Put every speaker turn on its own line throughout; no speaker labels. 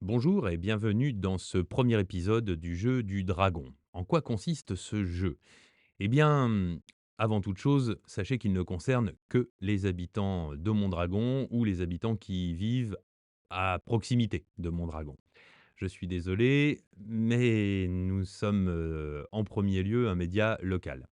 Bonjour et bienvenue dans ce premier épisode du jeu du dragon. En quoi consiste ce jeu? Eh bien, avant toute chose, sachez qu'il ne concerne que les habitants de Mondragon ou les habitants qui vivent à proximité de Mondragon. Je suis désolé, mais nous sommes en premier lieu un média local.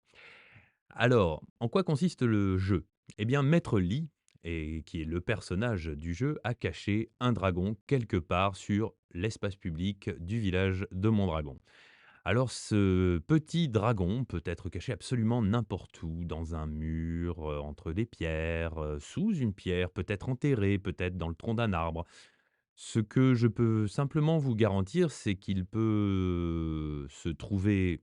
Alors, en quoi consiste le jeu? Eh bien, Maître Lee, qui est le personnage du jeu, a caché un dragon quelque part sur l'espace public du village de Mondragon. Alors, ce petit dragon peut être caché absolument n'importe où, dans un mur, entre des pierres, sous une pierre, peut-être enterré, peut-être dans le tronc d'un arbre. Ce que je peux simplement vous garantir, c'est qu'il peut se trouver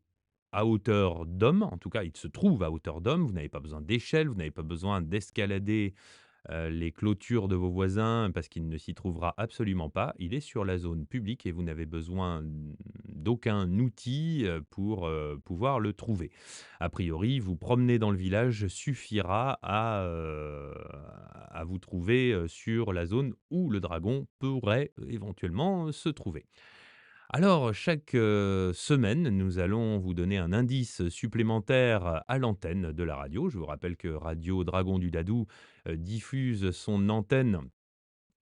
à hauteur d'homme, en tout cas, il se trouve à hauteur d'homme. Vous n'avez pas besoin d'échelle, vous n'avez pas besoin d'escalader, les clôtures de vos voisins parce qu'il ne s'y trouvera absolument pas. Il est sur la zone publique et vous n'avez besoin d'aucun outil, pour, pouvoir le trouver. A priori, vous promener dans le village suffira à vous trouver, sur la zone où le dragon pourrait éventuellement se trouver. Alors, chaque semaine, nous allons vous donner un indice supplémentaire à l'antenne de la radio. Je vous rappelle que Radio Dragon du Dadou diffuse son antenne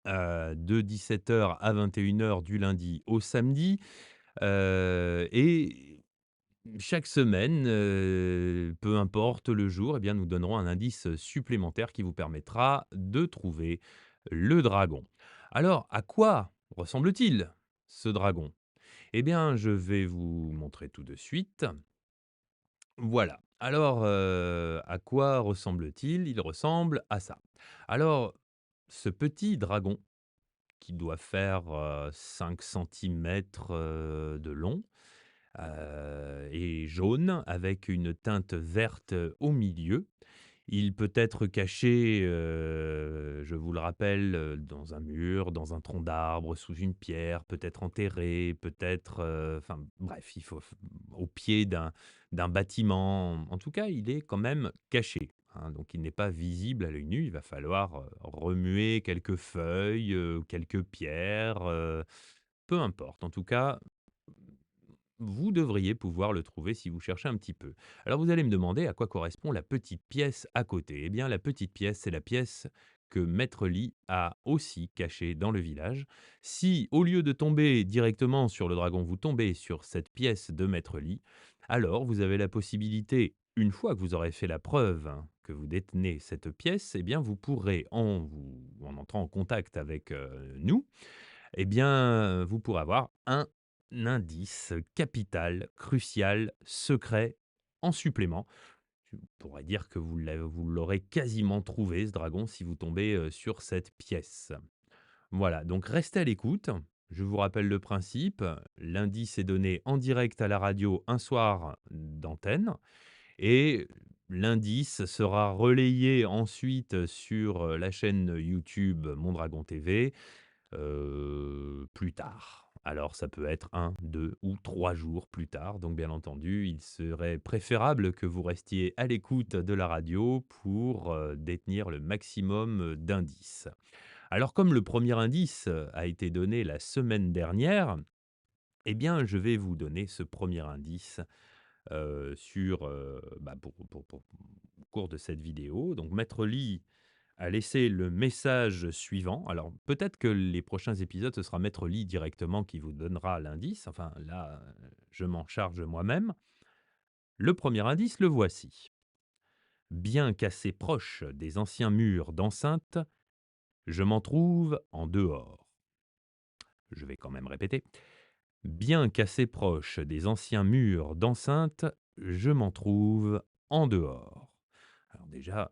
de 17 h à 21 h du lundi au samedi. Et chaque semaine, peu importe le jour, eh bien, nous donnerons un indice supplémentaire qui vous permettra de trouver le dragon. Alors, à quoi ressemble-t-il, ce dragon? Eh bien, je vais vous montrer tout de suite. Voilà. Alors, à quoi ressemble-t-il? Il ressemble à ça. Alors, ce petit dragon qui doit faire, 5 centimètres de long, est jaune avec une teinte verte au milieu. Il peut être caché, je vous le rappelle, dans un mur, dans un tronc d'arbre, sous une pierre, peut-être enterré, peut-être, enfin bref, il faut au pied d'un bâtiment. En tout cas, il est quand même caché, hein, donc il n'est pas visible à l'œil nu. Il va falloir, remuer quelques feuilles, quelques pierres, peu importe. En tout cas, vous devriez pouvoir le trouver si vous cherchez un petit peu. Alors vous allez me demander à quoi correspond la petite pièce à côté. Eh bien la petite pièce, c'est la pièce que Maître Lee a aussi cachée dans le village. Si au lieu de tomber directement sur le dragon, vous tombez sur cette pièce de Maître Lee, alors vous avez la possibilité, une fois que vous aurez fait la preuve, hein, que vous détenez cette pièce, eh bien vous pourrez, en entrant en contact avec nous, eh bien, vous pourrez avoir un indice capital, crucial, secret, en supplément. Je pourrais dire que vous l'aurez quasiment trouvé, ce dragon, si vous tombez sur cette pièce. Voilà, donc restez à l'écoute. Je vous rappelle le principe. L'indice est donné en direct à la radio un soir d'antenne. Et l'indice sera relayé ensuite sur la chaîne YouTube Mondragon TV plus tard. Alors ça peut être un, 2 ou 3 jours plus tard, donc bien entendu, il serait préférable que vous restiez à l'écoute de la radio pour, détenir le maximum, d'indices. Alors comme le premier indice, a été donné la semaine dernière, eh bien je vais vous donner ce premier indice, sur, pour au cours de cette vidéo. Donc Maître Lee a laissé le message suivant. Alors, peut-être que les prochains épisodes, ce sera Maître Lee directement qui vous donnera l'indice. Enfin, là, je m'en charge moi-même. Le premier indice, le voici. Bien qu'assez proche des anciens murs d'enceinte, je m'en trouve en dehors. Je vais quand même répéter. Bien qu'assez proche des anciens murs d'enceinte, je m'en trouve en dehors. Alors déjà,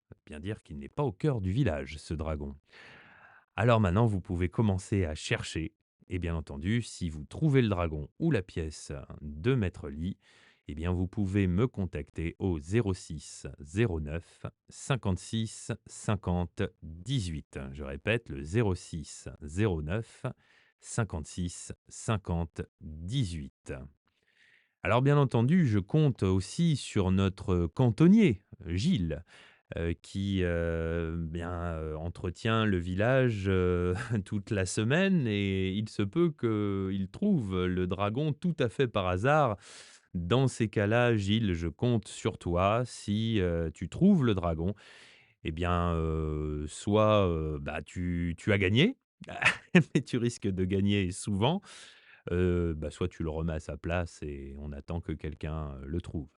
ça veut bien dire qu'il n'est pas au cœur du village, ce dragon. Alors maintenant, vous pouvez commencer à chercher. Et bien entendu, si vous trouvez le dragon ou la pièce de Maître Lee, eh bien vous pouvez me contacter au 06 09 56 50 18. Je répète, le 06 09 56 50 18. Alors bien entendu, je compte aussi sur notre cantonnier, Gilles. qui, bien, entretient le village, toute la semaine et il se peut qu'il trouve le dragon tout à fait par hasard. Dans ces cas-là, Gilles, je compte sur toi. Si, tu trouves le dragon, eh bien, soit, bah, tu as gagné, mais tu risques de gagner souvent, bah, soit tu le remets à sa place et on attend que quelqu'un, le trouve.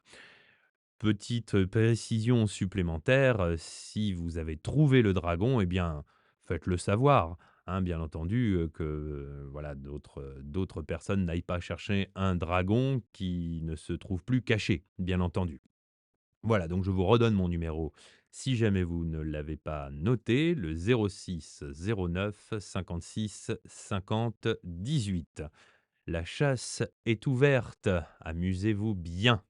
Petite, précision supplémentaire, si vous avez trouvé le dragon, eh bien, faites-le savoir, hein, bien entendu, que, voilà, d'autres personnes n'aillent pas chercher un dragon qui ne se trouve plus caché, bien entendu. Voilà, donc je vous redonne mon numéro si jamais vous ne l'avez pas noté, le 06 09 56 50 18. La chasse est ouverte, amusez-vous bien.